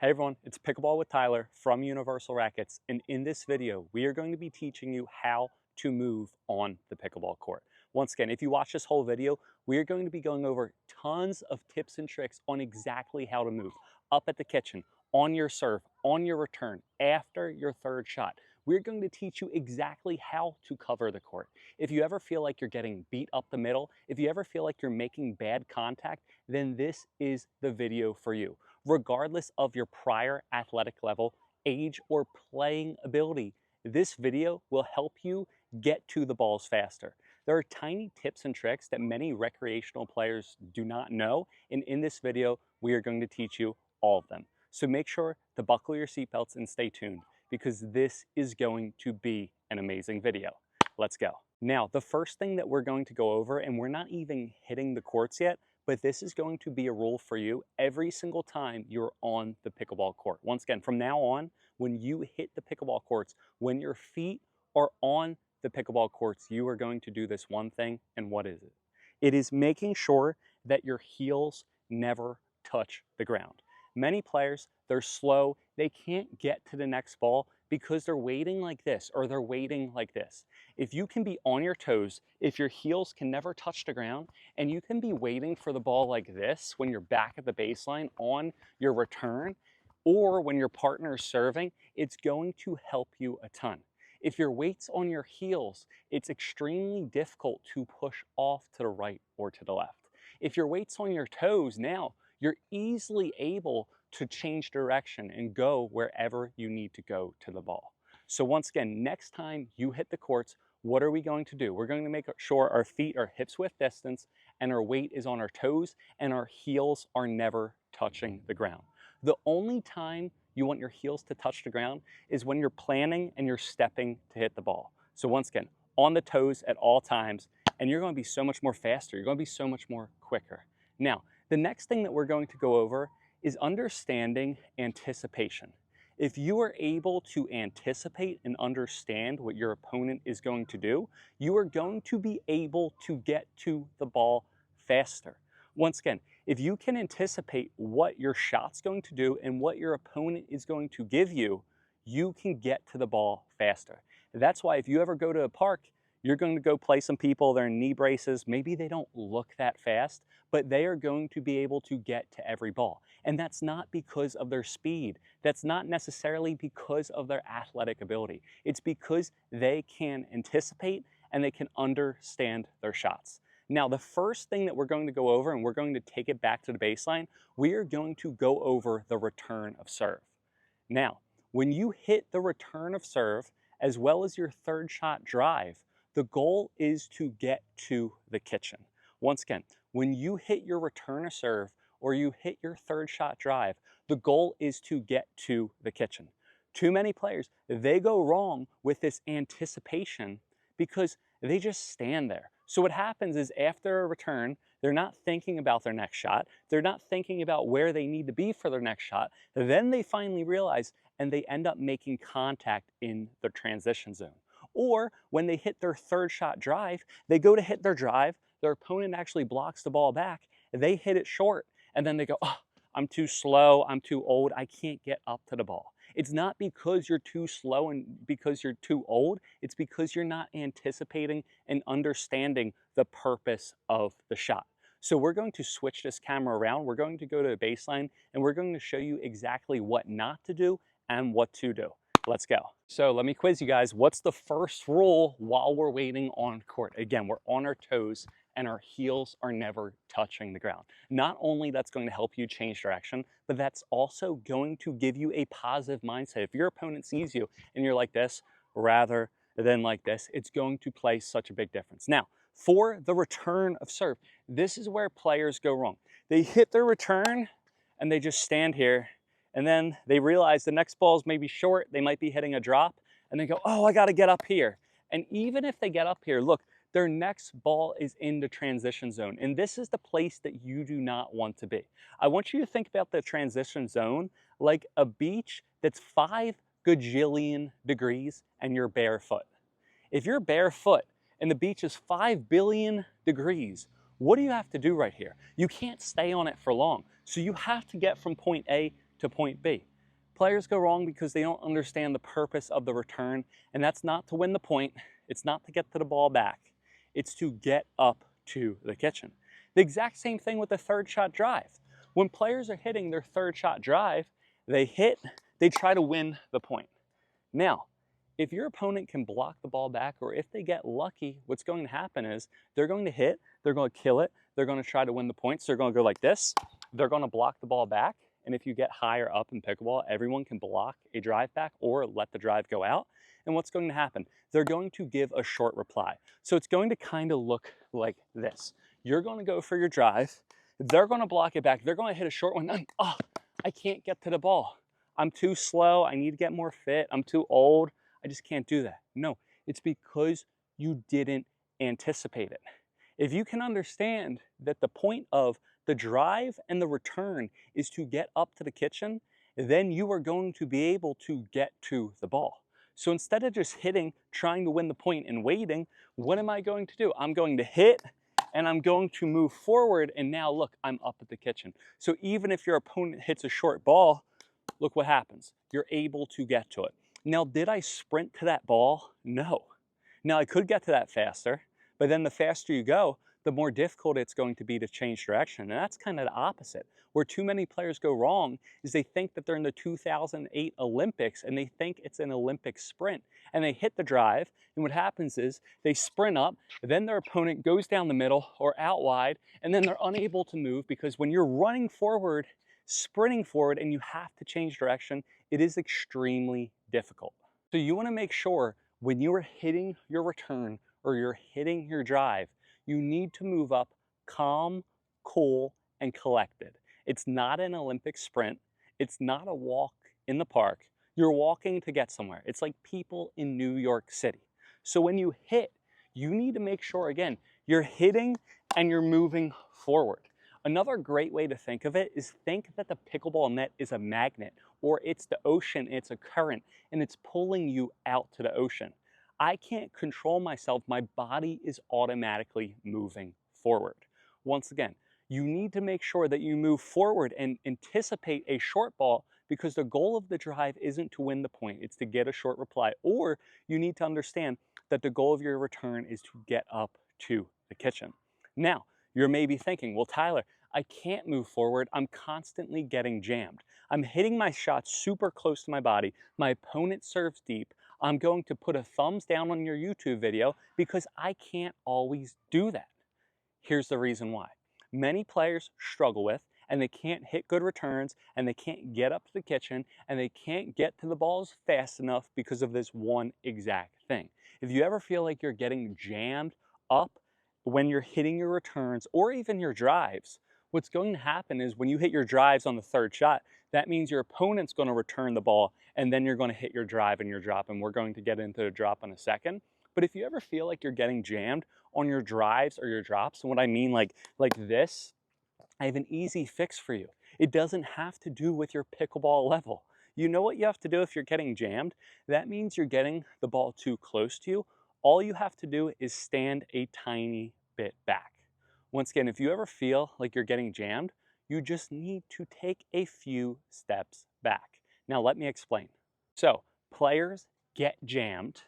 Hey everyone, it's Pickleball with Tyler from Universal Rackets, and in this video, we are going to be teaching you how to move on the pickleball court. Once again, if you watch this whole video, we are going to be going over tons of tips and tricks on exactly how to move up at the kitchen, on your serve, on your return, after your third shot. We're going to teach you exactly how to cover the court. If you ever feel like you're getting beat up the middle, if you ever feel like you're making bad contact, then this is the video for you. Regardless of your prior athletic level, age, or playing ability, this video will help you get to the balls faster. There are tiny tips and tricks that many recreational players do not know, and in this video, we are going to teach you all of them. So make sure to buckle your seatbelts and stay tuned, because this is going to be an amazing video. Let's go. Now, the first thing that we're going to go over, and we're not even hitting the courts yet, but this is going to be a rule for you every single time you're on the pickleball court. Once again, from now on, when you hit the pickleball courts, when your feet are on the pickleball courts, you are going to do this one thing, and what is it? It is making sure that your heels never touch the ground. Many players, they're slow, they can't get to the next ball because they're waiting like this or they're waiting like this. If you can be on your toes, if your heels can never touch the ground, and you can be waiting for the ball like this when you're back at the baseline on your return, or when your partner is serving, it's going to help you a ton. If your weight's on your heels, it's extremely difficult to push off to the right or to the left. If your weight's on your toes, now you're easily able to change direction and go wherever you need to go to the ball. So once again, next time you hit the courts, what are we going to do? We're going to make sure our feet are hips width distance and our weight is on our toes and our heels are never touching the ground. The only time you want your heels to touch the ground is when you're planning and you're stepping to hit the ball. So once again, on the toes at all times, and you're going to be so much more faster. You're going to be so much more quicker. Now, the next thing that we're going to go over is understanding anticipation. If you are able to anticipate and understand what your opponent is going to do, you are going to be able to get to the ball faster. Once again, if you can anticipate what your shot's going to do and what your opponent is going to give you, you can get to the ball faster. That's why if you ever go to a park, you're going to go play some people, they're in knee braces, maybe they don't look that fast, but they are going to be able to get to every ball. And that's not because of their speed. That's not necessarily because of their athletic ability. It's because they can anticipate and they can understand their shots. Now, the first thing that we're going to go over, and we're going to take it back to the baseline, we are going to go over the return of serve. Now, when you hit the return of serve, as well as your third shot drive, the goal is to get to the kitchen. Once again, when you hit your return of serve or you hit your third shot drive, the goal is to get to the kitchen. Too many players, they go wrong with this anticipation because they just stand there. So what happens is after a return, they're not thinking about their next shot. They're not thinking about where they need to be for their next shot. Then they finally realize and they end up making contact in the transition zone. Or when they hit their third shot drive, they go to hit their drive, their opponent actually blocks the ball back, they hit it short, and then they go, oh, I'm too slow, I'm too old, I can't get up to the ball. It's not because you're too slow and because you're too old, it's because you're not anticipating and understanding the purpose of the shot. So we're going to switch this camera around, we're going to go to the baseline, and we're going to show you exactly what not to do and what to do. Let's go. So let me quiz you guys. What's the first rule while we're waiting on court? Again, we're on our toes and our heels are never touching the ground. Not only that's going to help you change direction, but that's also going to give you a positive mindset. If your opponent sees you and you're like this rather than like this, it's going to play such a big difference. Now, for the return of serve, this is where players go wrong. They hit their return and they just stand here, and then they realize the next ball is maybe short, they might be hitting a drop, and they go, oh, I gotta get up here. And even if they get up here, look, their next ball is in the transition zone. And this is the place that you do not want to be. I want you to think about the transition zone like a beach that's 5 gajillion degrees and you're barefoot. If you're barefoot and the beach is 5 billion degrees, what do you have to do right here? You can't stay on it for long. So you have to get from point A to point B. Players go wrong because they don't understand the purpose of the return, and that's not to win the point. It's not to get to the ball back. It's to get up to the kitchen. The exact same thing with the third shot drive. When players are hitting their third shot drive, they try to win the point. Now, if your opponent can block the ball back, or if they get lucky, what's going to happen is they're going to hit, they're going to kill it, they're going to try to win the points, they're going to go like this, they're going to block the ball back, and if you get higher up in pickleball, everyone can block a drive back or let the drive go out. And what's going to happen? They're going to give a short reply. So it's going to kind of look like this. You're going to go for your drive, they're going to block it back, they're going to hit a short one. Oh, I can't get to the ball. I'm too slow, I need to get more fit, I'm too old, I just can't do that. No, it's because you didn't anticipate it. If you can understand that the point of the drive and the return is to get up to the kitchen, then you are going to be able to get to the ball. So instead of just hitting, trying to win the point and waiting, what am I going to do? I'm going to hit and I'm going to move forward, and now look, I'm up at the kitchen. So even if your opponent hits a short ball, look what happens. You're able to get to it. Now, did I sprint to that ball? No. Now, I could get to that faster, but then the faster you go, the more difficult it's going to be to change direction. And that's kind of the opposite. Where too many players go wrong is they think that they're in the 2008 Olympics and they think it's an Olympic sprint. And they hit the drive, and what happens is they sprint up, then their opponent goes down the middle or out wide, and then they're unable to move, because when you're running forward, sprinting forward, and you have to change direction, it is extremely difficult. So you want to make sure when you are hitting your return or you're hitting your drive, you need to move up calm, cool, and collected. It's not an Olympic sprint. It's not a walk in the park. You're walking to get somewhere. It's like people in New York City. So when you hit, you need to make sure, again, you're hitting and you're moving forward. Another great way to think of it is think that the pickleball net is a magnet, or it's the ocean, it's a current, and it's pulling you out to the ocean. I can't control myself. My body is automatically moving forward. Once again, you need to make sure that you move forward and anticipate a short ball, because the goal of the drive isn't to win the point, it's to get a short reply. Or you need to understand that the goal of your return is to get up to the kitchen. Now, you're maybe thinking, well, Tyler, I can't move forward. I'm constantly getting jammed. I'm hitting my shots super close to my body. My opponent serves deep. I'm going to put a thumbs down on your YouTube video because I can't always do that. Here's the reason why. Many players struggle with, and they can't hit good returns, and they can't get up to the kitchen, and they can't get to the balls fast enough because of this one exact thing. If you ever feel like you're getting jammed up when you're hitting your returns or even your drives, what's going to happen is when you hit your drives on the third shot, that means your opponent's going to return the ball, and then you're going to hit your drive and your drop, and we're going to get into the drop in a second. But if you ever feel like you're getting jammed on your drives or your drops, and what I mean like this, I have an easy fix for you. It doesn't have to do with your pickleball level. You know what you have to do if you're getting jammed? That means you're getting the ball too close to you. All you have to do is stand a tiny bit back. Once again, if you ever feel like you're getting jammed, you just need to take a few steps back. Now let me explain. So players get jammed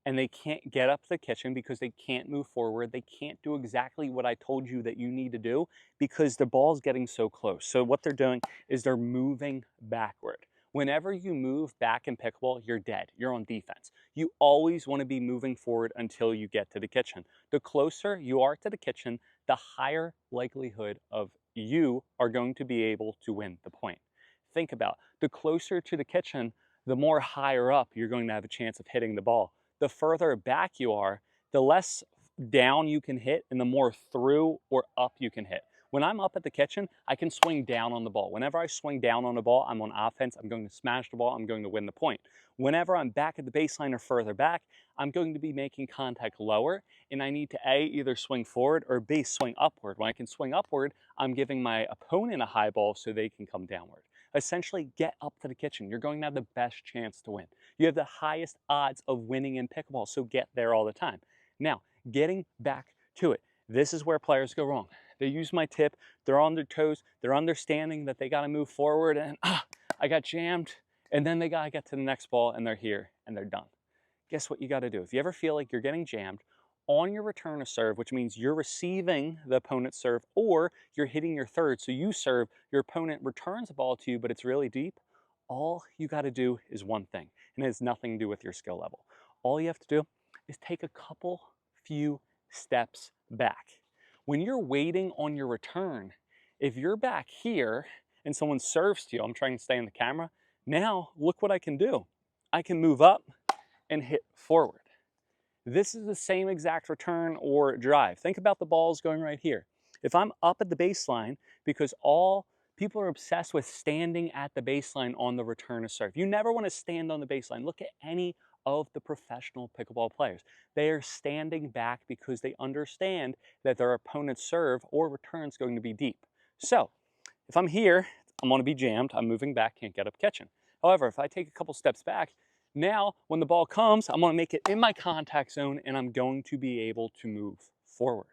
and they can't get up to the kitchen because they can't move forward. They can't do exactly what I told you that you need to do because the ball's getting so close. So what they're doing is they're moving backward. Whenever you move back in pickleball, you're dead. You're on defense. You always want to be moving forward until you get to the kitchen. The closer you are to the kitchen, the higher likelihood of you are going to be able to win the point. Think about the closer to the kitchen, the more higher up you're going to have a chance of hitting the ball. The further back you are, the less down you can hit and the more through or up you can hit. When I'm up at the kitchen, I can swing down on the ball. Whenever I swing down on the ball, I'm on offense. I'm going to smash the ball. I'm going to win the point. Whenever I'm back at the baseline or further back, I'm going to be making contact lower, and I need to A, either swing forward, or B, swing upward. When I can swing upward, I'm giving my opponent a high ball so they can come downward. Essentially, get up to the kitchen. You're going to have the best chance to win. You have the highest odds of winning in pickleball, so get there all the time. Now, getting back to it. This is where players go wrong. They use my tip, they're on their toes, they're understanding that they got to move forward, and I got jammed, And then they gotta get to the next ball and they're here and they're done. Guess what you gotta do? If you ever feel like you're getting jammed, on your return to serve, which means you're receiving the opponent's serve or you're hitting your third, so you serve, your opponent returns the ball to you, but it's really deep, all you got to do is one thing, and it has nothing to do with your skill level. All you have to do is take a few steps back. When you're waiting on your return, if you're back here and someone serves to you, I'm trying to stay in the camera, now look what I can do. I can move up and hit forward. This is the same exact return or drive. Think about the balls going right here. If I'm up at the baseline, because all people are obsessed with standing at the baseline on the return of serve. You never want to stand on the baseline. Look at any of the professional pickleball players. They are standing back because they understand that their opponent's serve or return is going to be deep. So if I'm here, I'm going to be jammed. I'm moving back, can't get up catching. However, if I take a couple steps back, now, when the ball comes, I'm going to make it in my contact zone and I'm going to be able to move forward.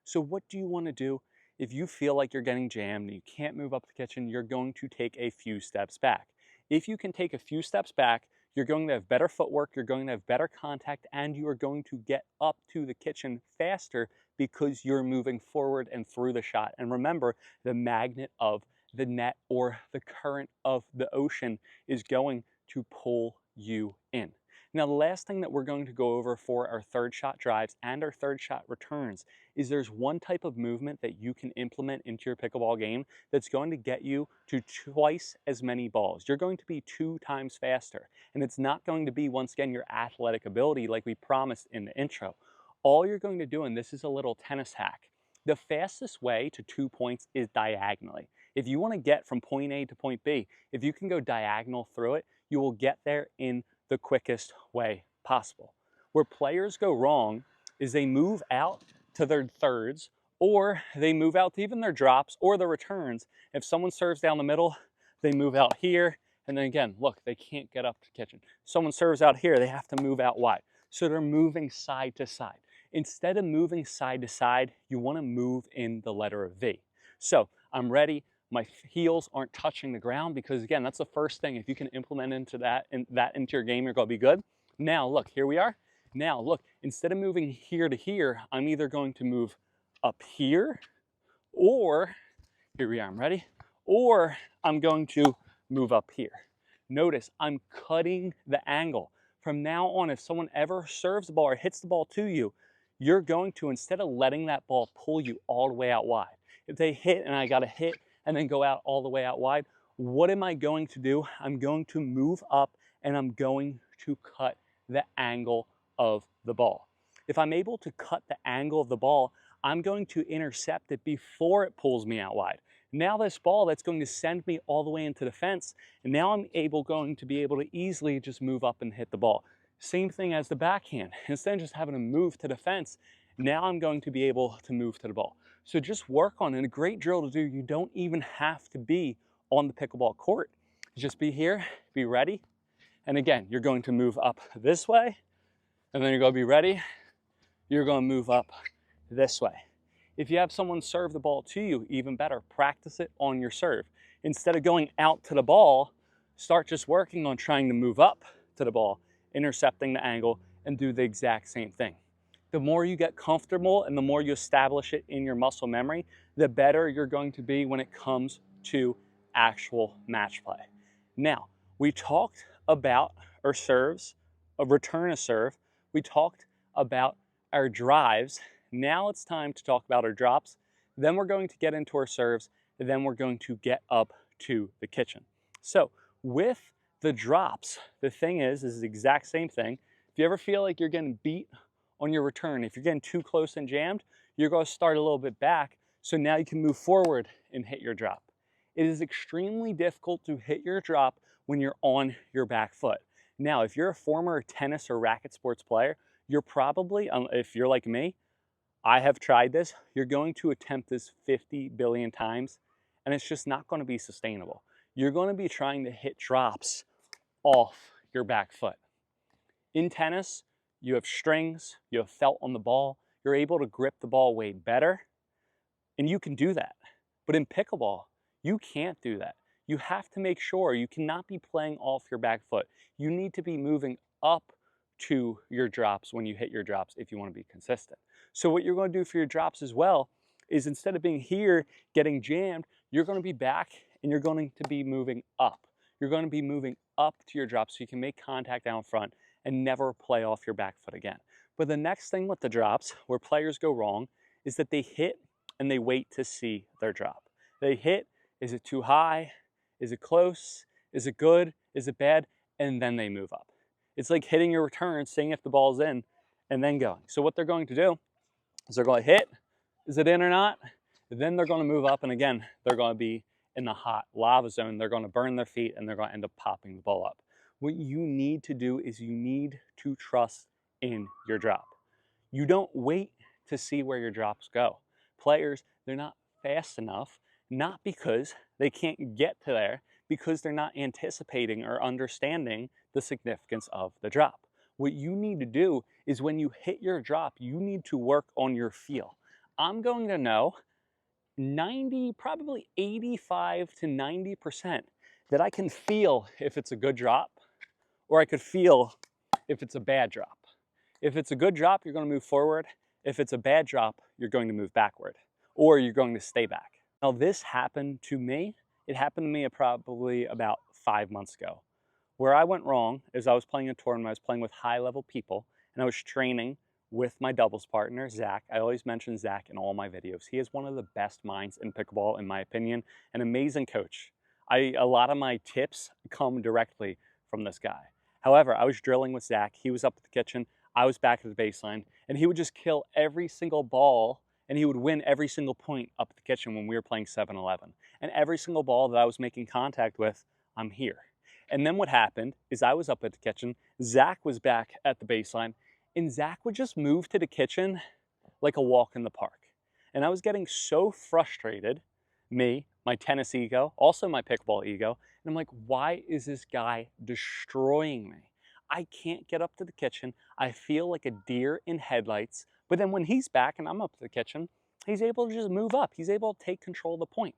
So what do you want to do? If you feel like you're getting jammed and you can't move up the kitchen, you're going to take a few steps back. If you can take a few steps back, you're going to have better footwork, you're going to have better contact, and you are going to get up to the kitchen faster because you're moving forward and through the shot. And remember, the magnet of the net or the current of the ocean is going to pull you in. Now, the last thing that we're going to go over for our third shot drives and our third shot returns is there's one type of movement that you can implement into your pickleball game that's going to get you to twice as many balls. You're going to be 2 times faster. And it's not going to be, once again, your athletic ability like we promised in the intro. All you're going to do, and this is a little tennis hack, the fastest way to 2 points is diagonally. If you want to get from point A to point B, if you can go diagonal through it, you will get there in the quickest way possible. Where players go wrong is they move out to their thirds, or they move out to even their drops or their returns. If someone serves down the middle, they move out here, and then again, look, they can't get up to kitchen. Someone serves out here, they have to move out wide. So they're moving side to side. Instead of moving side to side, you want to move in the letter V. So I'm ready. My heels aren't touching the ground because, again, that's the first thing. If you can implement into that into your game, you're going to be good. Now, look, here we are. Now, look, instead of moving here to here, I'm either going to move up here or, here we are, I'm ready, or I'm going to move up here. Notice I'm cutting the angle. From now on, if someone ever serves the ball or hits the ball to you, you're going to, instead of letting that ball pull you all the way out wide, if they hit and I got to hit and then go out all the way out wide, what am I going to do? I'm going to move up and I'm going to cut the angle of the ball. If I'm able to cut the angle of the ball, I'm going to intercept it before it pulls me out wide. Now this ball, that's going to send me all the way into the fence, and now I'm going to be able to easily just move up and hit the ball. Same thing as the backhand. Instead of just having to move to the fence, now I'm going to be able to move to the ball. So just work on it. A great drill to do. You don't even have to be on the pickleball court. Just be here, be ready. And again, you're going to move up this way, and then you're going to be ready. You're going to move up this way. If you have someone serve the ball to you, even better, practice it on your serve. Instead of going out to the ball, start just working on trying to move up to the ball, intercepting the angle, and do the exact same thing. The more you get comfortable and the more you establish it in your muscle memory, the better you're going to be when it comes to actual match play. Now, we talked about our serves, a return of serve. We talked about our drives. Now it's time to talk about our drops. Then we're going to get into our serves. And then we're going to get up to the kitchen. So with the drops, the thing is the exact same thing. If you ever feel like you're getting beat on your return, if you're getting too close and jammed, you're going to start a little bit back. So now you can move forward and hit your drop. It is extremely difficult to hit your drop when you're on your back foot. Now, if you're a former tennis or racket sports player, you're probably, if you're like me, I have tried this, you're going to attempt this 50 billion times, and it's just not going to be sustainable. You're going to be trying to hit drops off your back foot. In tennis, you have strings, you have felt on the ball, you're able to grip the ball way better, and you can do that. But in pickleball, you can't do that. you have to make sure you cannot be playing off your back foot. You need to be moving up to your drops when you hit your drops if you want to be consistent. So what you're going to do for your drops as well is instead of being here getting jammed, you're going to be back and you're going to be moving up. You're going to be moving up to your drops so you can make contact down front and never play off your back foot again. But the next thing with the drops where players go wrong is that they hit and they wait to see their drop. They hit, is it too high? Is it close? Is it good? Is it bad? And then they move up. It's like hitting your return, seeing if the ball's in, and then going. So what they're going to do is they're going to hit, is it in or not? Then they're going to move up, and again, they're going to be in the hot lava zone. They're going to burn their feet, and they're going to end up popping the ball up. What you need to do is you need to trust in your drop. You don't wait to see where your drops go. Players, they're not fast enough, not because they can't get to there, because they're not anticipating or understanding the significance of the drop. What you need to do is when you hit your drop, you need to work on your feel. I'm going to know 90, probably 85 to 90% that I can feel if it's a good drop, or I could feel if it's a bad drop. If it's a good drop, you're going to move forward. If it's a bad drop, you're going to move backward, or you're going to stay back. Now this happened to me. It happened to me probably about 5 months ago. Where I went wrong is I was playing a tournament, I was playing with high-level people, and I was training with my doubles partner, Zach. I always mention Zach in all my videos. He is one of the best minds in pickleball, in my opinion, an amazing coach. A lot of my tips come directly from this guy. However, I was drilling with Zach. He was up at the kitchen. I was back at the baseline, and he would just kill every single ball, and he would win every single point up at the kitchen when we were playing 7-11. And every single ball that I was making contact with, I'm here. And then what happened is I was up at the kitchen, Zach was back at the baseline, and Zach would just move to the kitchen like a walk in the park. And I was getting so frustrated, me, my tennis ego, also my pickleball ego, and I'm like, why is this guy destroying me? I can't get up to the kitchen. I feel like a deer in headlights. But then when he's back and I'm up to the kitchen, he's able to just move up. He's able to take control of the point.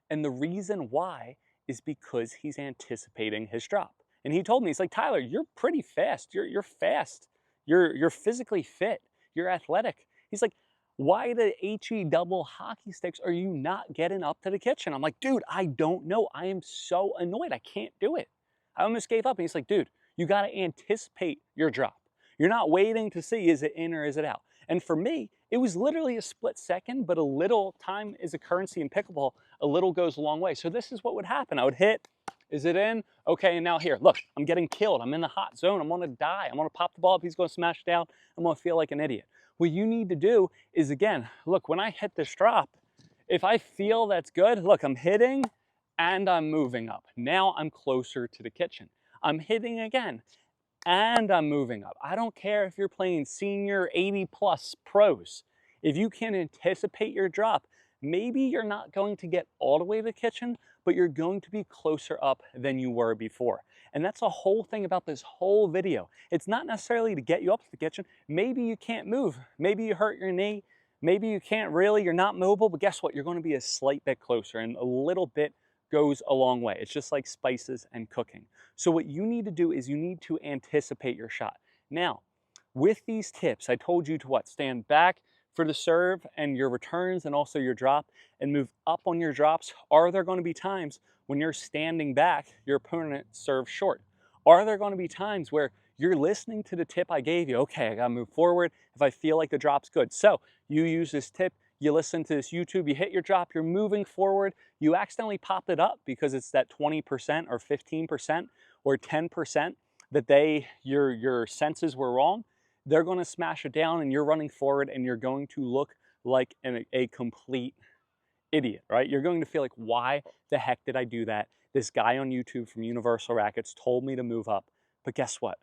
And the reason why is because he's anticipating his drop. And he told me, he's like, Tyler, you're pretty fast. You're fast. You're physically fit. You're athletic. He's like, why the HE double hockey sticks are you not getting up to the kitchen? I'm like, dude, I don't know. I am so annoyed. I can't do it. I almost gave up. And he's like, dude, you got to anticipate your drop. You're not waiting to see, is it in or is it out? And for me, it was literally a split second, but a little, time is a currency in pickleball. A little goes a long way. So this is what would happen. I would hit, is it in? Okay, and now here, look, I'm getting killed. I'm in the hot zone. I'm going to die. I'm going to pop the ball up. He's going to smash it down. I'm going to feel like an idiot. What you need to do is, again, look, when I hit this drop, if I feel that's good, look, I'm hitting and I'm moving up. Now I'm closer to the kitchen. I'm hitting again and I'm moving up. I don't care if you're playing senior 80+ pros. If you can anticipate your drop, maybe you're not going to get all the way to the kitchen, but you're going to be closer up than you were before. And that's the whole thing about this whole video. It's not necessarily to get you up to the kitchen. Maybe you can't move. Maybe you hurt your knee. Maybe you can't really, you're not mobile, but guess what? You're going to be a slight bit closer, and a little bit goes a long way. It's just like spices and cooking. So what you need to do is you need to anticipate your shot. Now, with these tips, I told you to what? Stand back for the serve and your returns and also your drop, and move up on your drops. Are there going to be times when you're standing back, your opponent serves short? Are there going to be times where you're listening to the tip I gave you? Okay, I got to move forward if I feel like the drop's good. So you use this tip, you listen to this YouTube, you hit your drop, you're moving forward, you accidentally pop it up because it's that 20% or 15% or 10% that your senses were wrong. They're going to smash it down and you're running forward and you're going to look like a complete idiot, right? You're going to feel like, why the heck did I do that? This guy on YouTube from Universal Rackets told me to move up. But guess what?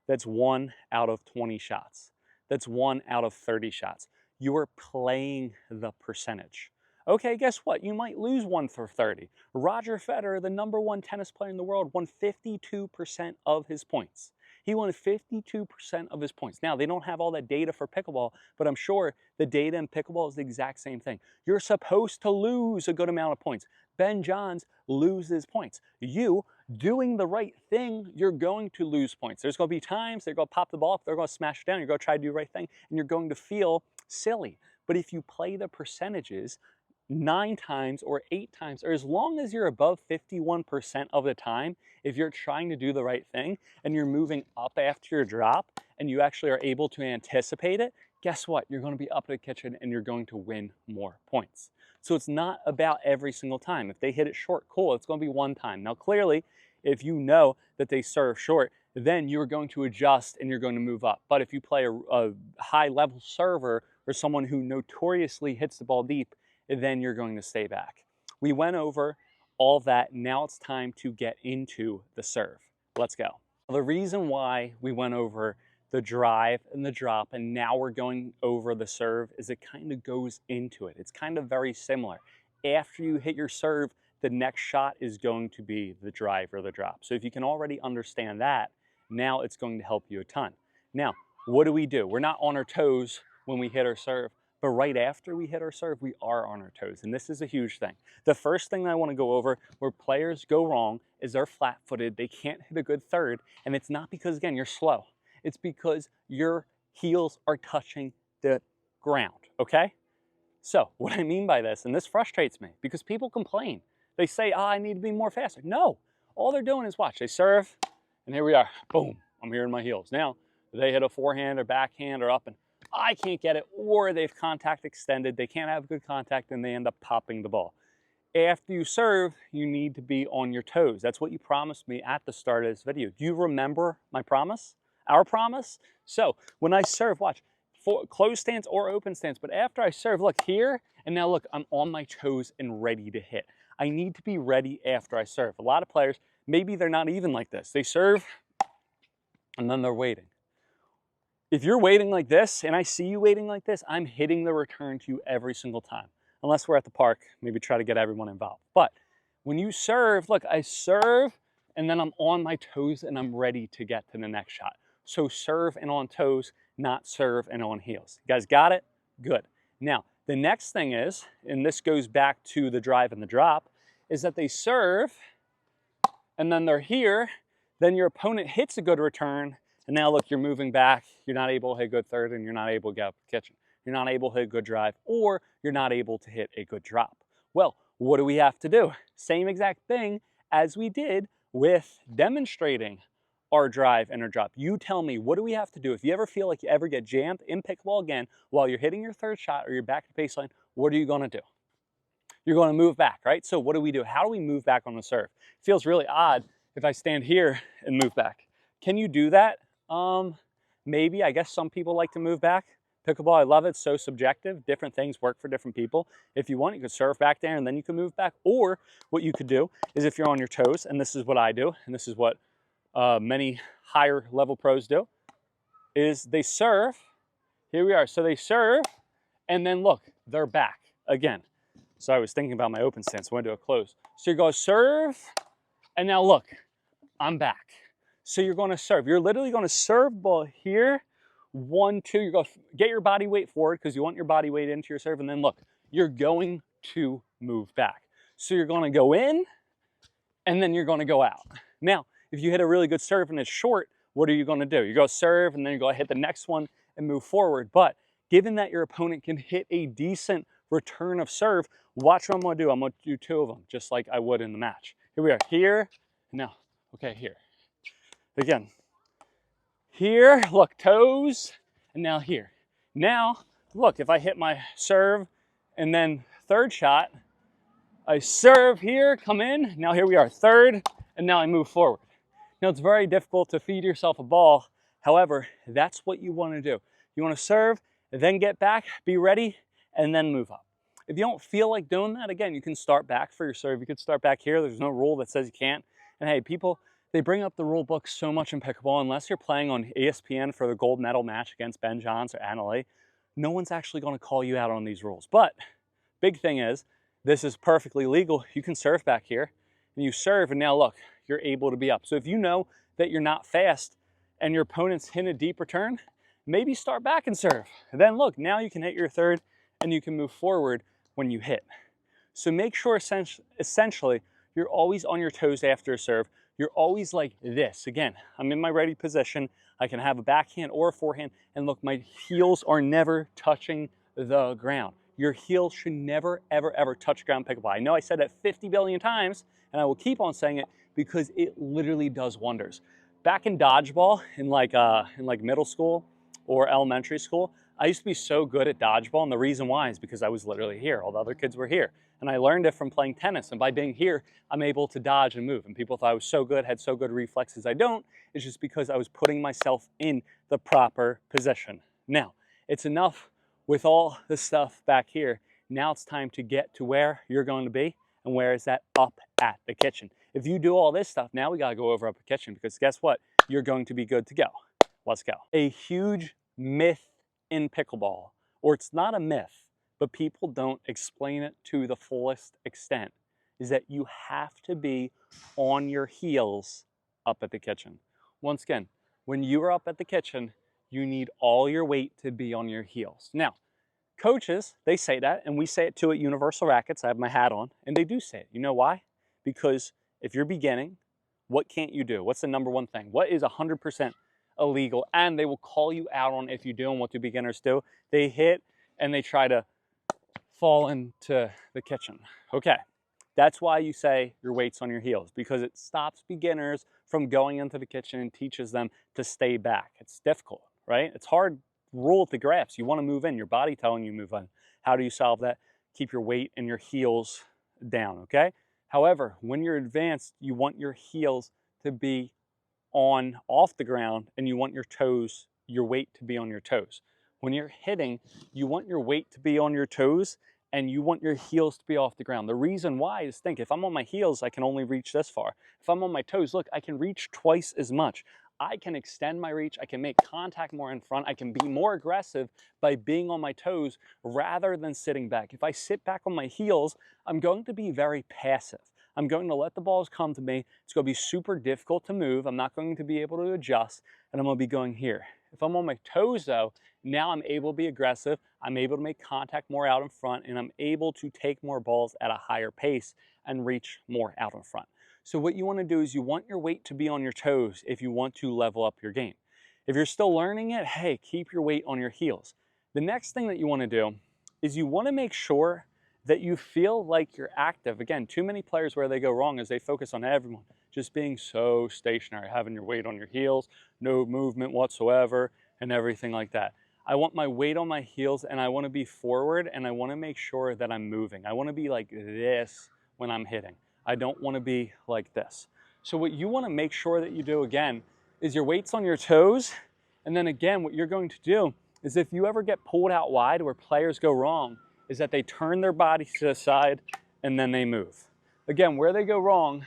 That's 1 out of 20 shots. That's 1 out of 30 shots. You are playing the percentage. Okay, guess what? You might lose 1 for 30. Roger Federer, the #1 tennis player in the world, won 52% of his points. He won 52% of his points. Now, they don't have all that data for pickleball, but I'm sure the data in pickleball is the exact same thing. You're supposed to lose a good amount of points. Ben Johns loses points. You doing the right thing, you're going to lose points. There's going to be times they're going to pop the ball up, they're going to smash it down, you're going to try to do the right thing, and you're going to feel silly. But if you play the percentages 9 times or 8 times, or as long as you're above 51% of the time, if you're trying to do the right thing and you're moving up after your drop and you actually are able to anticipate it, guess what? You're going to be up in the kitchen and you're going to win more points. So it's not about every single time. If they hit it short, cool, it's going to be one time. Now clearly, if you know that they serve short, then you're going to adjust and you're going to move up. But if you play a high level server or someone who notoriously hits the ball deep, then you're going to stay back. We went over all that. Now it's time to get into the serve. Let's go. The reason why we went over the drive and the drop and now we're going over the serve is it kind of goes into it. It's kind of very similar. After you hit your serve, the next shot is going to be the drive or the drop. So if you can already understand that, now it's going to help you a ton. Now, what do? We're not on our toes when we hit our serve, but right after we hit our serve, we are on our toes, and this is a huge thing. The first thing I want to go over where players go wrong is they're flat-footed, they can't hit a good third, and it's not because, again, you're slow. It's because your heels are touching the ground, okay? So what I mean by this, and this frustrates me, because people complain. They say, I need to be more faster. No, all they're doing is watch. They serve, and here we are. Boom, I'm hearing my heels. Now, they hit a forehand or backhand or up, and I can't get it, or they've contact extended, they can't have good contact, and they end up popping the ball. After you serve, you need to be on your toes. That's what you promised me at the start of this video. Do you remember my promise? Our promise? So, when I serve, watch, for closed stance or open stance, but after I serve, look here, and now look, I'm on my toes and ready to hit. I need to be ready after I serve. A lot of players, maybe they're not even like this. They serve, and then they're waiting. If you're waiting like this, and I see you waiting like this, I'm hitting the return to you every single time. Unless we're at the park, maybe try to get everyone involved. But when you serve, look, I serve, and then I'm on my toes, and I'm ready to get to the next shot. So serve and on toes, not serve and on heels. You guys got it? Good. Now, the next thing is, and this goes back to the drive and the drop, is that they serve, and then they're here, then your opponent hits a good return, and now look, you're moving back, you're not able to hit a good third, and you're not able to get up the kitchen. You're not able to hit a good drive, or you're not able to hit a good drop. Well, what do we have to do? Same exact thing as we did with demonstrating our drive and our drop. You tell me, what do we have to do? If you ever feel like you ever get jammed in pickleball again, while you're hitting your third shot or you're back to baseline, what are you gonna do? You're gonna move back, right? So what do we do? How do we move back on the serve? It feels really odd if I stand here and move back. Can you do that? Maybe. I guess some people like to move back. Pickleball, I love it. It's so subjective. Different things work for different people. If you want, you could serve back there and then you can move back. Or what you could do is if you're on your toes, and this is what I do, and this is what many higher level pros do, is they serve. Here we are. So they serve, and then look, they're back again. So I was thinking about my open stance. I went to a close. So you go serve, and now look, I'm back. So you're going to serve. You're literally going to serve ball here. 1, 2. You're going to get your body weight forward because you want your body weight into your serve. And then look, you're going to move back. So you're going to go in, and then you're going to go out. Now, if you hit a really good serve and it's short, what are you going to do? You go serve, and then you go hit the next one and move forward. But given that your opponent can hit a decent return of serve, watch what I'm going to do. I'm going to do 2 of them, just like I would in the match. Here we are. Here. Now, okay, here. Again, here, look, toes, and now here. Now, look, if I hit my serve and then third shot, I serve here, come in, now here we are, third, and now I move forward. Now, it's very difficult to feed yourself a ball. However, that's what you want to do. You want to serve, then get back, be ready, and then move up. If you don't feel like doing that, again, you can start back for your serve. You could start back here. There's no rule that says you can't. And hey, people, they bring up the rule book so much in pickleball. Unless you're playing on ESPN for the gold medal match against Ben Johns or Anna Leigh, no one's actually going to call you out on these rules. But big thing is, this is perfectly legal. You can serve back here, and you serve, and now look, you're able to be up. So if you know that you're not fast and your opponent's hit a deep return, maybe start back and serve. And then look, now you can hit your third and you can move forward when you hit. So make sure essentially you're always on your toes after a serve. You're always like this. Again, I'm in my ready position. I can have a backhand or a forehand, and look, my heels are never touching the ground. Your heels should never, ever, ever touch ground pickleball. I know I said that 50 billion times, and I will keep on saying it because it literally does wonders. Back in dodgeball, in like middle school or elementary school, I used to be so good at dodgeball, and the reason why is because I was literally here. All the other kids were here. And I learned it from playing tennis, and by being here, I'm able to dodge and move. And people thought I was so good, had so good reflexes. I don't. It's just because I was putting myself in the proper position. Now, it's enough with all the stuff back here. Now it's time to get to where you're going to be, and where is that? Up at the kitchen. If you do all this stuff, now we gotta go over up the kitchen, because guess what? You're going to be good to go. Let's go. A huge myth in pickleball, or it's not a myth, but people don't explain it to the fullest extent, is that you have to be on your heels up at the kitchen. Once again, when you are up at the kitchen, you need all your weight to be on your heels. Now, coaches, they say that, and we say it too at Universal Rackets. I have my hat on, and they do say it. You know why? Because if you're beginning, what can't you do? What's the number one thing? What is 100% illegal? And they will call you out on if you do, and what do beginners do? They hit and they try to fall into the kitchen. Okay, that's why you say your weight's on your heels, because it stops beginners from going into the kitchen and teaches them to stay back. It's difficult, right? It's hard rule at the graphs. You want to move in, your body telling you move in. How do you solve that? Keep your weight and your heels down, okay? However, when you're advanced, you want your heels to be off the ground, and you want your toes, your weight to be on your toes. When you're hitting, you want your weight to be on your toes, and you want your heels to be off the ground. The reason why is, think, if I'm on my heels, I can only reach this far. If I'm on my toes, look, I can reach twice as much. I can extend my reach, I can make contact more in front, I can be more aggressive by being on my toes rather than sitting back. If I sit back on my heels, I'm going to be very passive. I'm going to let the balls come to me. It's going to be super difficult to move. I'm not going to be able to adjust, and I'm going to be going here. If I'm on my toes though, now I'm able to be aggressive, I'm able to make contact more out in front, and I'm able to take more balls at a higher pace and reach more out in front. So what you want to do is you want your weight to be on your toes if you want to level up your game. If you're still learning it, hey, keep your weight on your heels. The next thing that you want to do is you want to make sure that you feel like you're active. Again, too many players, where they go wrong is they focus on everyone just being so stationary, having your weight on your heels, no movement whatsoever, and everything like that. I want my weight on my heels, and I want to be forward, and I want to make sure that I'm moving. I want to be like this when I'm hitting. I don't want to be like this. So what you want to make sure that you do, again, is your weight's on your toes, and then again, what you're going to do is, if you ever get pulled out wide where players go wrong, is that they turn their body to the side and then they move. Again, where they go wrong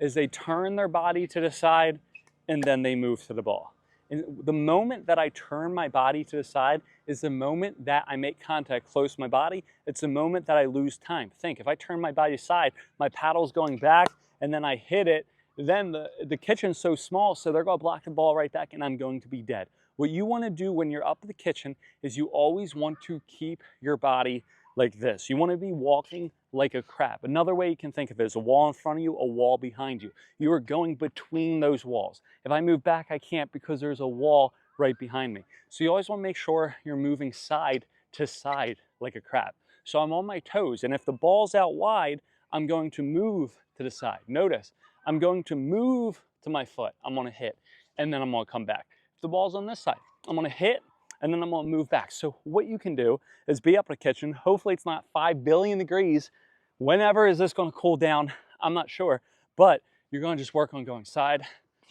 is they turn their body to the side and then they move to the ball. And the moment that I turn my body to the side is the moment that I make contact close to my body. It's the moment that I lose time. Think, if I turn my body aside, my paddle's going back and then I hit it, then the kitchen's so small, so they're going to block the ball right back and I'm going to be dead. What you want to do when you're up at the kitchen is you always want to keep your body like this. You want to be walking like a crab. Another way you can think of it is a wall in front of you, a wall behind you. You are going between those walls. If I move back, I can't, because there's a wall right behind me. So you always want to make sure you're moving side to side like a crab. So I'm on my toes, and if the ball's out wide, I'm going to move to the side. Notice, I'm going to move to my foot. I'm going to hit, and then I'm going to come back. If the ball's on this side, I'm going to hit, and then I'm going to move back. So what you can do is be up in the kitchen. Hopefully it's not 5 billion degrees. Whenever is this going to cool down? I'm not sure, but you're going to just work on going side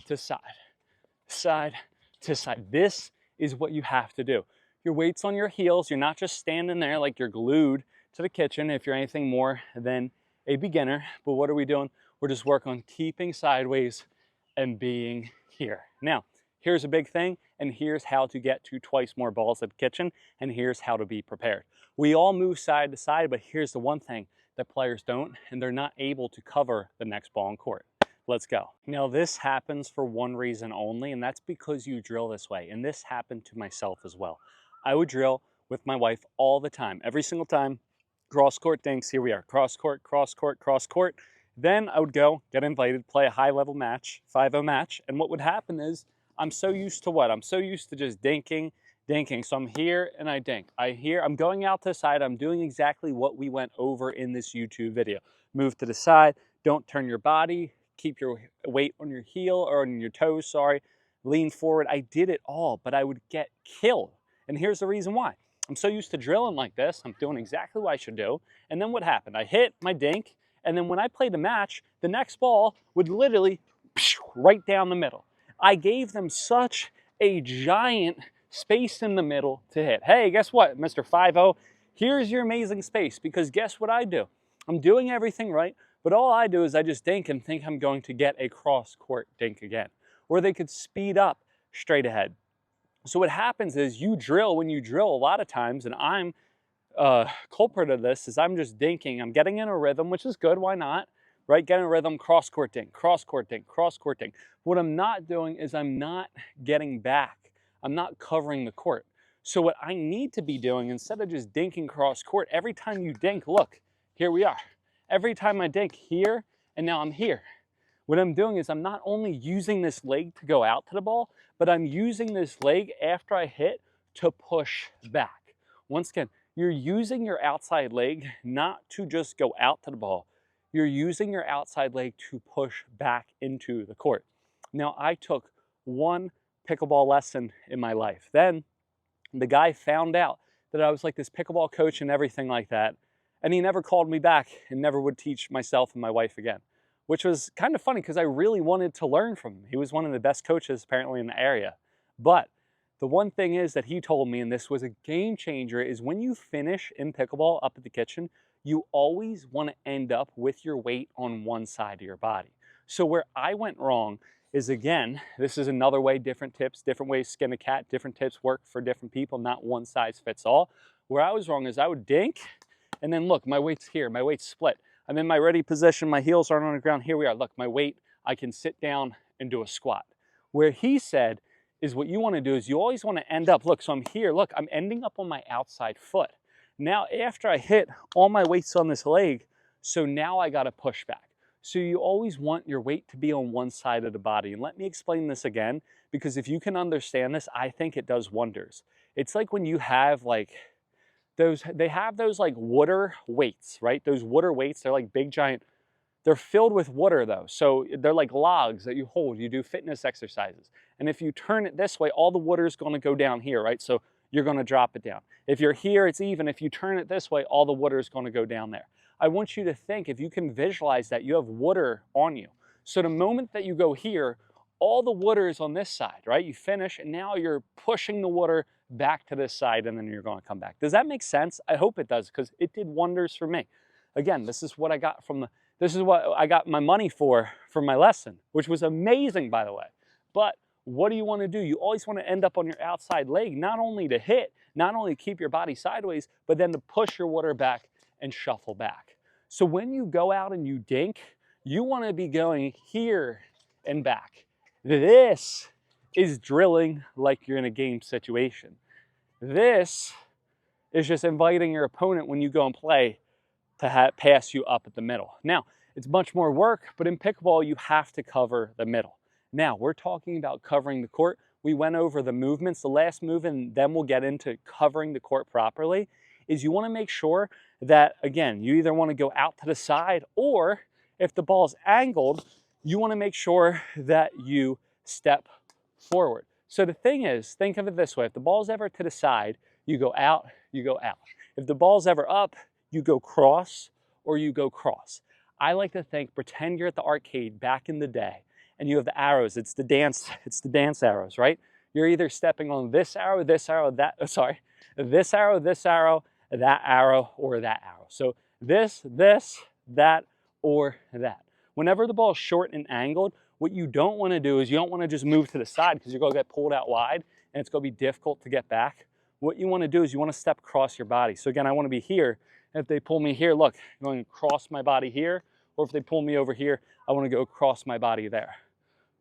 to side, side to side. This is what you have to do. Your weight's on your heels. You're not just standing there like you're glued to the kitchen if you're anything more than a beginner. But what are we doing? We're just working on keeping sideways and being here. Now, here's a big thing, and here's how to get to twice more balls at the kitchen, and here's how to be prepared. We all move side to side, but here's the one thing that players don't, and they're not able to cover the next ball in court. Let's go. Now this happens for one reason only, and that's because you drill this way. And this happened to myself as well. I would drill with my wife all the time, every single time. Cross court dinks, here we are. Cross court, cross court, cross court. Then I would go, get invited, play a high level match, 5-0 match. And what would happen is I'm so used to what? I'm so used to just dinking. So I'm here and I dink. I'm going out to the side. I'm doing exactly what we went over in this YouTube video. Move to the side, don't turn your body, keep your weight on your heel or on your toes, sorry. Lean forward. I did it all, but I would get killed. And here's the reason why. I'm so used to drilling like this. I'm doing exactly what I should do. And then what happened? I hit my dink, and then when I played the match, the next ball would literally right down the middle. I gave them such a giant space in the middle to hit. Hey, guess what, Mr. 5-0? Here's your amazing space, because guess what I do? I'm doing everything right, but all I do is I just dink and think I'm going to get a cross-court dink again. Or they could speed up straight ahead. So what happens is when you drill a lot of times, and I'm culprit of this, is I'm just dinking. I'm getting in a rhythm, which is good, why not? Right, getting a rhythm, cross-court dink, cross-court dink, cross-court dink. What I'm not doing is I'm not getting back. I'm not covering the court. So what I need to be doing, instead of just dinking cross-court, every time you dink, look, here we are. Every time I dink here, and now I'm here. What I'm doing is I'm not only using this leg to go out to the ball, but I'm using this leg after I hit to push back. Once again, you're using your outside leg not to just go out to the ball. You're using your outside leg to push back into the court. Now, I took one pickleball lesson in my life. Then the guy found out that I was like this pickleball coach and everything like that. And he never called me back and never would teach myself and my wife again, which was kind of funny because I really wanted to learn from him. He was one of the best coaches apparently in the area. But the one thing is that he told me, and this was a game changer, is when you finish in pickleball up at the kitchen, you always want to end up with your weight on one side of your body. So where I went wrong is, again, this is another way, different tips, different ways to skin a cat, different tips work for different people, not one size fits all. Where I was wrong is I would dink, and then look, my weight's here, my weight's split. I'm in my ready position, my heels aren't on the ground, here we are. Look, my weight, I can sit down and do a squat. Where he said is what you want to do is you always want to end up, look, so I'm here, look, I'm ending up on my outside foot. Now, after I hit, all my weight's on this leg, so now I got to push back. So you always want your weight to be on one side of the body. And let me explain this again, because if you can understand this, I think it does wonders. It's like when you have they have those like water weights, right? Those water weights, they're like big giant, they're filled with water though. So they're like logs that you hold, you do fitness exercises. And if you turn it this way, all the water is going to go down here, right? So you're going to drop it down. If you're here, it's even. If you turn it this way, all the water is going to go down there. I want you to think, if you can visualize that, you have water on you. So the moment that you go here, all the water is on this side, right? You finish, and now you're pushing the water back to this side, and then you're going to come back. Does that make sense? I hope it does, because it did wonders for me. Again, this is what I got this is what I got my money for my lesson, which was amazing, by the way. But what do you want to do? You always want to end up on your outside leg, not only to hit, not only to keep your body sideways, but then to push your water back and shuffle back. So when you go out and you dink, you want to be going here and back. This is drilling like you're in a game situation. This is just inviting your opponent when you go and play to pass you up at the middle. Now, it's much more work, but in pickleball, you have to cover the middle. Now, we're talking about covering the court. We went over the movements. The last move, and then we'll get into covering the court properly, is you want to make sure that, again, you either want to go out to the side, or if the ball's angled, you want to make sure that you step forward. So the thing is, think of it this way. If the ball's ever to the side, you go out, you go out. If the ball's ever up, you go cross or you go cross. I like to think, pretend you're at the arcade back in the day, and you have the arrows. It's the dance arrows, right? You're either stepping on this arrow, this arrow, that arrow, that arrow, or that arrow. So this, that, or that. Whenever the ball is short and angled, what you don't want to do is you don't want to just move to the side, because you're going to get pulled out wide and it's going to be difficult to get back. What you want to do is you want to step across your body. So again, I want to be here. If they pull me here, look, I'm going to cross my body here, or if they pull me over here, I want to go across my body there.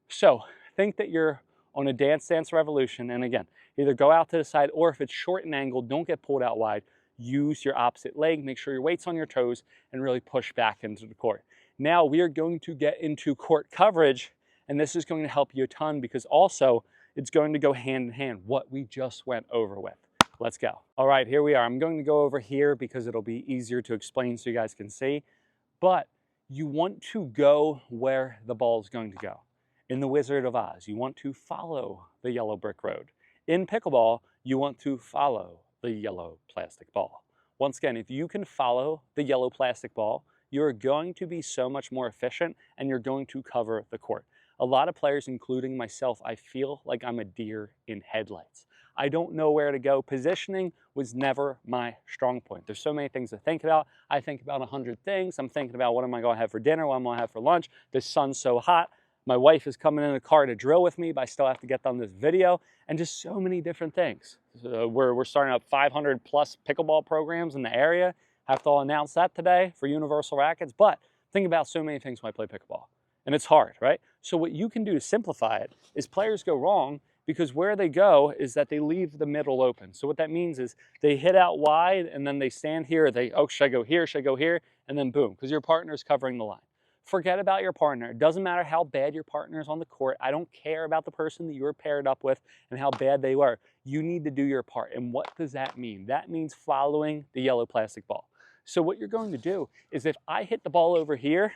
So think that you're on a dance revolution, and again, either go out to the side, or if it's short and angled, don't get pulled out wide. Use your opposite leg, make sure your weight's on your toes, and really push back into the court. Now we are going to get into court coverage, and this is going to help you a ton because also it's going to go hand in hand, what we just went over with. Let's go. All right, here we are. I'm going to go over here because it'll be easier to explain so you guys can see, but you want to go where the ball is going to go. In The Wizard of Oz, you want to follow the yellow brick road. In pickleball, you want to follow the yellow plastic ball. Once again, if you can follow the yellow plastic ball, you're going to be so much more efficient and you're going to cover the court. A lot of players, including myself, I feel like I'm a deer in headlights. I don't know where to go. Positioning was never my strong point. There's so many things to think about. I think about 100 things. I'm thinking about what am I going to have for dinner, what am I going to have for lunch. The sun's so hot. My wife is coming in the car to drill with me, but I still have to get done this video, and just so many different things. We're starting up 500 plus pickleball programs in the area. Have to announce that today for Universal Rackets, but think about so many things when I play pickleball. And it's hard, right? So what you can do to simplify it is players go wrong because where they go is that they leave the middle open. So what that means is they hit out wide and then they stand here, oh, should I go here, should I go here? And then boom, because your partner's covering the line. Forget about your partner. It doesn't matter how bad your partner is on the court. I don't care about the person that you were paired up with and how bad they were. You need to do your part. And what does that mean? That means following the yellow plastic ball. So what you're going to do is if I hit the ball over here,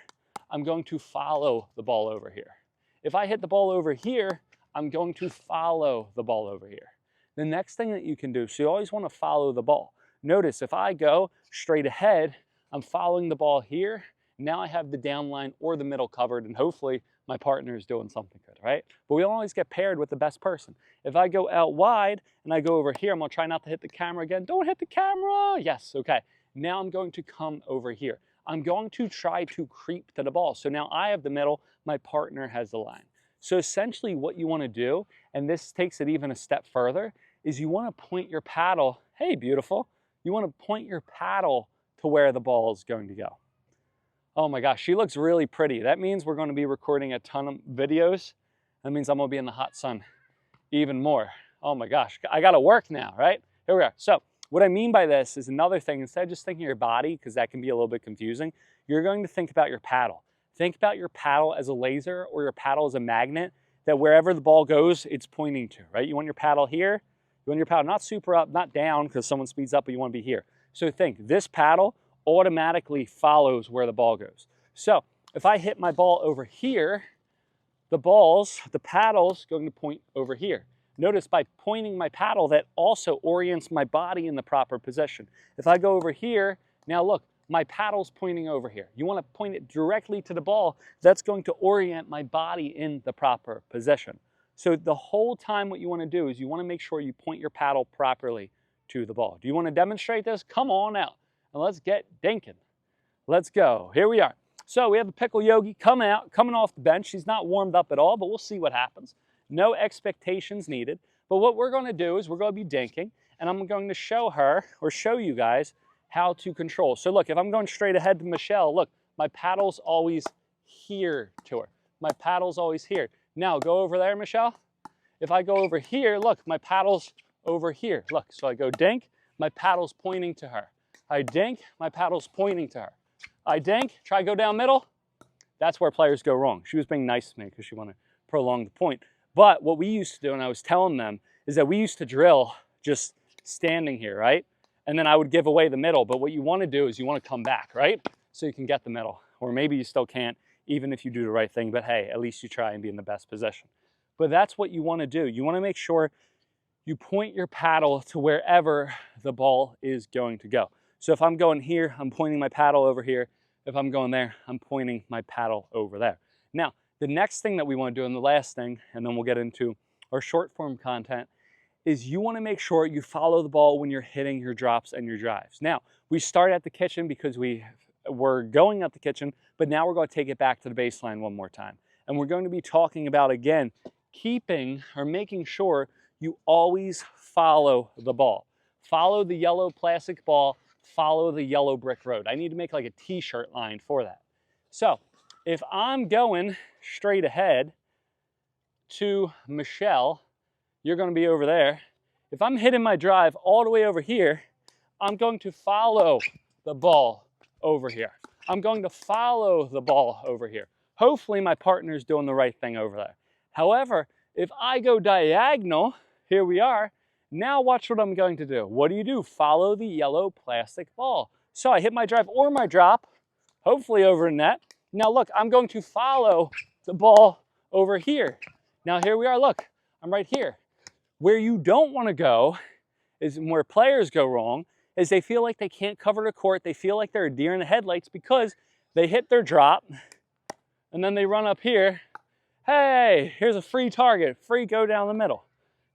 I'm going to follow the ball over here. If I hit the ball over here, I'm going to follow the ball over here. The next thing that you can do, so you always want to follow the ball. Notice if I go straight ahead, I'm following the ball here. Now I have the down line or the middle covered, and hopefully my partner is doing something good, right? But we always get paired with the best person. If I go out wide and I go over here, I'm gonna try not to hit the camera again. Don't hit the camera. Yes, okay. Now I'm going to come over here. I'm going to try to creep to the ball. So now I have the middle, my partner has the line. So essentially what you wanna do, and this takes it even a step further, is you wanna point your paddle, hey, beautiful. You wanna point your paddle to where the ball is going to go. Oh my gosh, she looks really pretty. That means we're going to be recording a ton of videos. That means I'm going to be in the hot sun even more. Oh my gosh, I got to work now, right? Here we are. So what I mean by this is another thing, instead of just thinking of your body, because that can be a little bit confusing, you're going to think about your paddle. Think about your paddle as a laser or your paddle as a magnet that wherever the ball goes, it's pointing to, right? You want your paddle here. You want your paddle not super up, not down because someone speeds up, but you want to be here. So think, this paddle automatically follows where the ball goes. So if I hit my ball over here, the paddle's going to point over here. Notice by pointing my paddle, that also orients my body in the proper position. If I go over here, now look, my paddle's pointing over here. You want to point it directly to the ball. That's going to orient my body in the proper position. So the whole time what you want to do is you want to make sure you point your paddle properly to the ball. Do you want to demonstrate this? Come on out. And let's get dinking. Let's go. Here we are. So we have a pickle yogi coming off the bench. She's not warmed up at all, but we'll see what happens. No expectations needed. But what we're going to do is we're going to be dinking, and I'm going to show her, or show you guys, how to control. So look, if I'm going straight ahead to Michelle, look, my paddle's always here to her. My paddle's always here. Now go over there, Michelle. If I go over here, look, my paddle's over here. Look, so I go dink, my paddle's pointing to her. I dink, my paddle's pointing to her. I dink, try to go down middle. That's where players go wrong. She was being nice to me because she wanted to prolong the point. But what we used to do, and I was telling them, is that we used to drill just standing here, right? And then I would give away the middle. But what you want to do is you want to come back, right? So you can get the middle. Or maybe you still can't, even if you do the right thing. But hey, at least you try and be in the best position. But that's what you want to do. You want to make sure you point your paddle to wherever the ball is going to go. So if I'm going here, I'm pointing my paddle over here. If I'm going there, I'm pointing my paddle over there. Now, the next thing that we want to do, and the last thing, and then we'll get into our short form content, is you want to make sure you follow the ball when you're hitting your drops and your drives. Now, we start at the kitchen because we're going at the kitchen, but now we're going to take it back to the baseline one more time. And we're going to be talking about, again, keeping or making sure you always follow the ball. Follow the yellow plastic ball, follow the yellow brick road. I need to make like a t-shirt line for that. So if I'm going straight ahead to Michelle, you're going to be over there. If I'm hitting my drive all the way over here, I'm going to follow the ball over here. I'm going to follow the ball over here. Hopefully my partner's doing the right thing over there. However, if I go diagonal, here we are, now watch what I'm going to do. What do? Follow the yellow plastic ball. So I hit my drive or my drop, hopefully over the net. Now look, I'm going to follow the ball over here. Now here we are, look, I'm right here. Where you don't want to go is where players go wrong, is they feel like they can't cover the court. They feel like they're a deer in the headlights because they hit their drop and then they run up here. Hey, here's a free target, free go down the middle.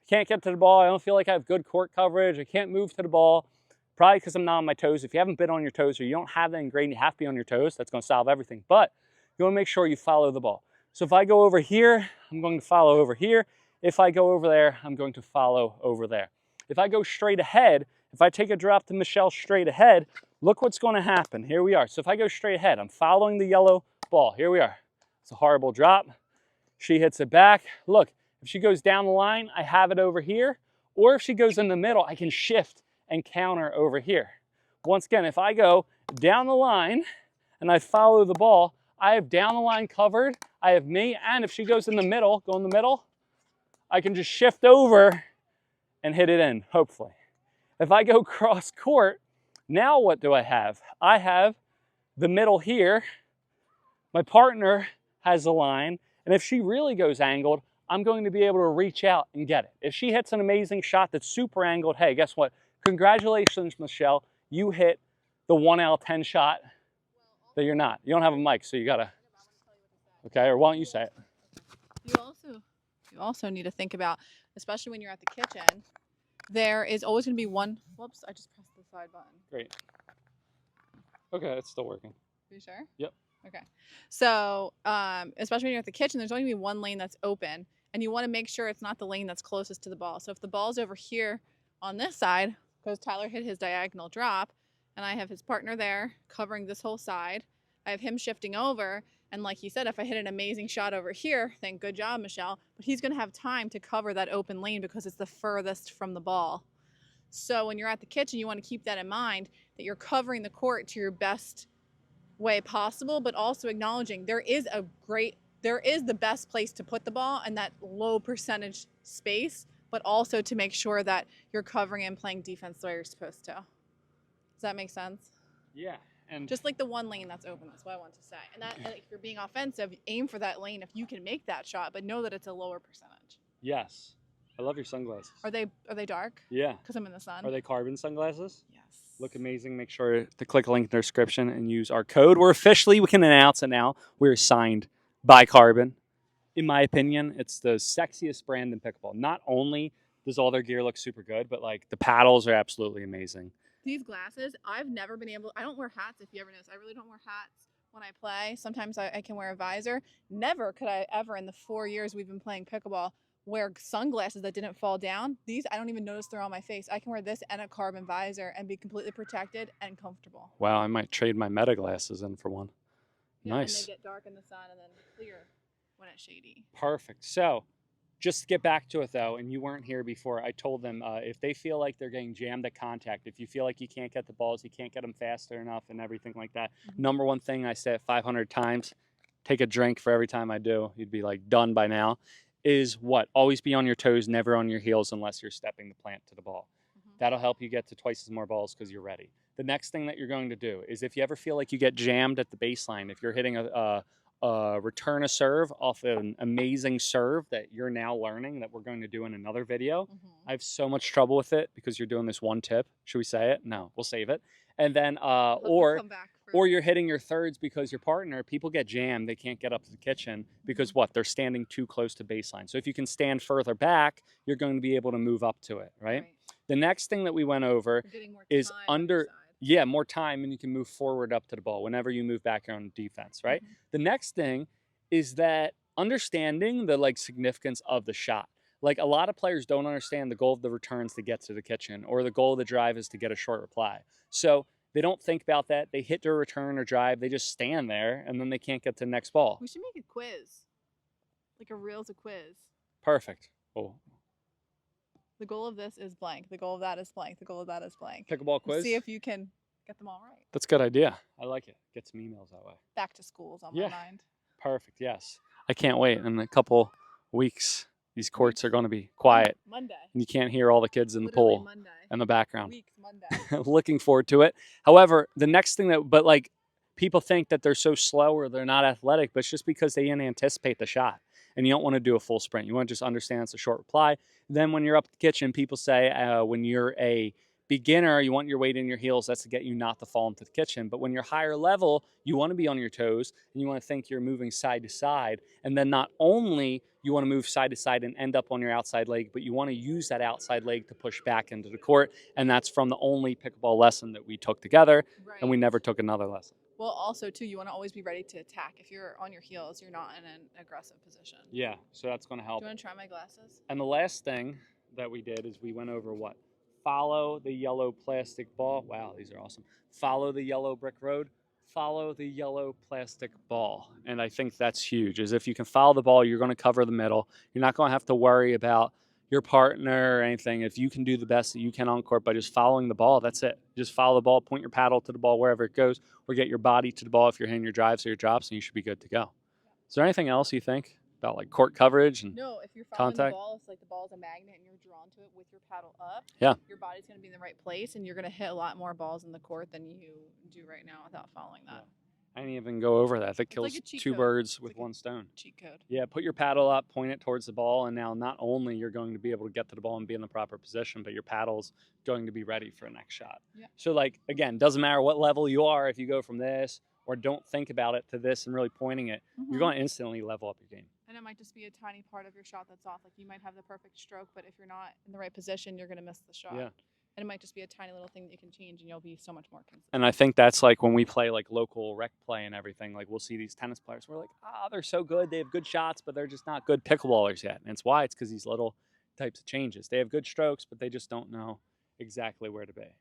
Can't get to the ball. I don't feel like I have good court coverage. I can't move to the ball. Probably because I'm not on my toes. If you haven't been on your toes or you don't have that ingrained, you have to be on your toes. That's going to solve everything. But you want to make sure you follow the ball. So if I go over here, I'm going to follow over here. If I go over there, I'm going to follow over there. If I go straight ahead, if I take a drop to Michelle straight ahead, look what's going to happen. Here we are. So if I go straight ahead, I'm following the yellow ball. Here we are. It's a horrible drop. She hits it back. Look, if she goes down the line, I have it over here. Or if she goes in the middle, I can shift and counter over here. Once again, if I go down the line and I follow the ball, I have down the line covered. I have me, and if she goes in the middle, go in the middle, I can just shift over and hit it in, hopefully. If I go cross court, now what do I have? I have the middle here. My partner has a line, and if she really goes angled, I'm going to be able to reach out and get it. If she hits an amazing shot that's super angled, hey, guess what? Congratulations, Michelle. You hit the 1 out of 10 shot that you're not. You don't have a mic, so you gotta, okay, or why don't you say it? You also need to think about, especially when you're at the kitchen, there is always going to be one, whoops, I just pressed the side button. Great. Okay, it's still working. Are you sure? Yep. Okay. So, especially when you're at the kitchen, there's only going to be one lane that's open, and you want to make sure it's not the lane that's closest to the ball. So if the ball's over here on this side, because Tyler hit his diagonal drop, and I have his partner there covering this whole side, I have him shifting over, and like he said, if I hit an amazing shot over here, then good job, Michelle, but he's going to have time to cover that open lane because it's the furthest from the ball. So when you're at the kitchen, you want to keep that in mind, that you're covering the court to your best way possible, but also acknowledging there is the best place to put the ball and that low percentage space, but also to make sure that you're covering and playing defense the way you're supposed to. Does that make sense? Yeah. And just like the one lane that's open, that's what I want to say. And that, if you're being offensive, aim for that lane if you can make that shot, but know that it's a lower percentage. yes. I love your sunglasses. Are they dark? Yeah. Because I'm in the sun. Are they carbon sunglasses? Yes. Look amazing. Make sure to click a link in the description and use our code. We can announce it now. We're signed by Carbon. In my opinion, it's the sexiest brand in pickleball. Not only does all their gear look super good, but like the paddles are absolutely amazing. These glasses, I've never been able, I don't wear hats if you ever notice. I really don't wear hats when I play. Sometimes I can wear a visor. Never could I ever in the 4 years we've been playing pickleball wear sunglasses that didn't fall down. These, I don't even notice they're on my face. I can wear this and a carbon visor and be completely protected and comfortable. Wow, I might trade my Meta glasses in for one. Yeah, nice. And they get dark in the sun and then clear when it's shady. Perfect. So just to get back to it though, and you weren't here before, I told them if they feel like they're getting jammed at contact, if you feel like you can't get the balls, you can't get them faster enough and everything like that, number one thing I say it 500 times, take a drink for every time I do, you'd be like done by now, is what? Always be on your toes, never on your heels unless you're stepping the plant to the ball. That'll help you get to twice as more balls because you're ready. The next thing that you're going to do is if you ever feel like you get jammed at the baseline, if you're hitting a return a serve off an amazing serve that you're now learning that we're going to do in another video. I have so much trouble with it because you're doing this one tip. Should we say it? No, we'll save it. And then, or you're hitting your thirds because your partner, people get jammed. They can't get up to the kitchen because what? They're standing too close to baseline. So if you can stand further back, you're going to be able to move up to it, right? The next thing that we went over is more time, and you can move forward up to the ball whenever you move back on defense, right? The next thing is that understanding the like significance of the shot. Like a lot of players don't understand the goal of the returns to get to the kitchen, or the goal of the drive is to get a short reply. So They don't think about that. They hit their return or drive. They just stand there, and then they can't get to the next ball. We should make a quiz, like a reels a quiz. Perfect. Oh. The goal of this is blank. The goal of that is blank. The goal of that is blank. Pickleball quiz? See if you can get them all right. That's a good idea. I like it. Get some emails that way. Back to school's on my mind. Perfect, yes. I can't wait. In a couple weeks, these courts are going to be quiet. Monday. And you can't hear all the kids in the pool in the background. Weeks, Monday. Looking forward to it. However, the next thing but like people think that they're so slow or they're not athletic, but it's just because they didn't anticipate the shot. And you don't want to do a full sprint. You want to just understand it's a short reply. Then when you're up the kitchen, people say when you're a beginner, you want your weight in your heels. That's to get you not to fall into the kitchen. But when you're higher level, you want to be on your toes and you want to think you're moving side to side. And then not only you want to move side to side and end up on your outside leg, but you want to use that outside leg to push back into the court. And that's from the only pickleball lesson that we took together. Right. And we never took another lesson. Well, also, too, you want to always be ready to attack. If you're on your heels, you're not in an aggressive position. Yeah, so that's going to help. Do you want to try my glasses? And the last thing that we did is we went over what? Follow the yellow plastic ball. Wow, these are awesome. Follow the yellow brick road. Follow the yellow plastic ball. And I think that's huge, is if you can follow the ball, you're going to cover the middle. You're not going to have to worry about your partner or anything. If you can do the best that you can on court by just following the ball, that's it. Just follow the ball, point your paddle to the ball wherever it goes, or get your body to the ball if you're hitting your drives or your drops, and you should be good to go. Is there anything else you think about like court coverage and No, if you're following contact? The ball, it's like the ball's a magnet and you're drawn to it with your paddle up. Yeah. Your body's going to be in the right place and you're going to hit a lot more balls in the court than you do right now without following that. Yeah. I didn't even go over that. That kills like two birds with one stone. Cheat code. Yeah, put your paddle up, point it towards the ball, and now not only you're going to be able to get to the ball and be in the proper position, but your paddle's going to be ready for the next shot. Yeah. So, like, again, doesn't matter what level you are, if you go from this or don't think about it to this and really pointing it, you're going to instantly level up your game. And it might just be a tiny part of your shot that's off. Like, you might have the perfect stroke, but if you're not in the right position, you're going to miss the shot. Yeah. And it might just be a tiny little thing that you can change and you'll be so much more consistent. And I think that's like when we play like local rec play and everything, like we'll see these tennis players, we're like, they're so good. They have good shots, but they're just not good pickleballers yet. And it's why it's because these little types of changes. They have good strokes, but they just don't know exactly where to be.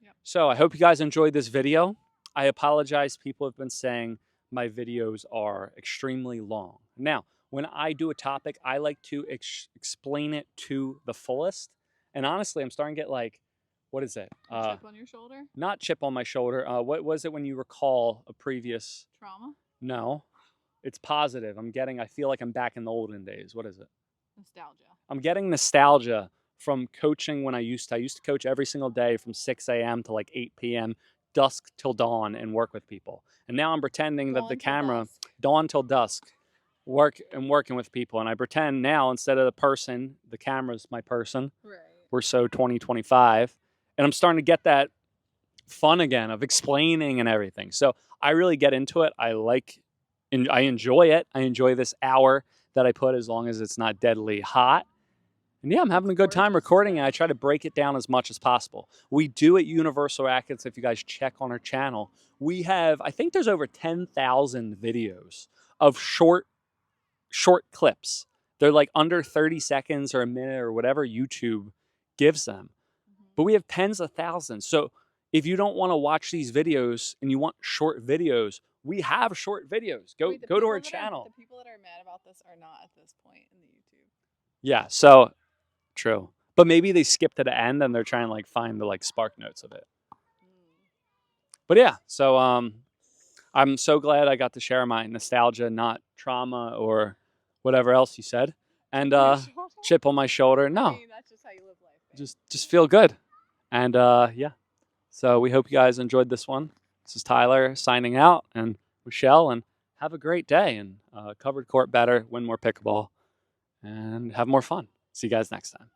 Yep. So I hope you guys enjoyed this video. I apologize. People have been saying my videos are extremely long. Now, when I do a topic, I like to explain it to the fullest. And honestly, I'm starting to get like, what is it? Chip on your shoulder? Not chip on my shoulder. What was it when you recall a previous... Trauma? No. It's positive. I feel like I'm back in the olden days. What is it? Nostalgia. I'm getting nostalgia from coaching when I used to coach every single day from 6 a.m. to like 8 p.m., dusk till dawn, and work with people. And now I'm pretending that the camera, dawn till dusk, working with people. And I pretend now, instead of the person, the camera's my person. Right. We're so 2025. And I'm starting to get that fun again of explaining and everything. So I really get into it. I enjoy it. I enjoy this hour that I put, as long as it's not deadly hot. And yeah, I'm having a good time recording it. I try to break it down as much as possible. We do at Universal Rackets, if you guys check on our channel, we have, I think there's over 10,000 videos of short clips. They're like under 30 seconds or a minute or whatever YouTube gives them. But we have tens of thousands. So if you don't want to watch these videos and you want short videos, we have short videos. Go to our channel. The people that are mad about this are not at this point in the YouTube. Yeah, so true. But maybe they skip to the end and they're trying to like find the like spark notes of it. But yeah, so I'm so glad I got to share my nostalgia, not trauma or whatever else you said. And chip on my shoulder. No. I mean, that's just how you live life. Just feel good. And yeah. So we hope you guys enjoyed this one. This is Tyler signing out, and Michelle, and have a great day, and covered court better, win more pickleball, and have more fun. See you guys next time.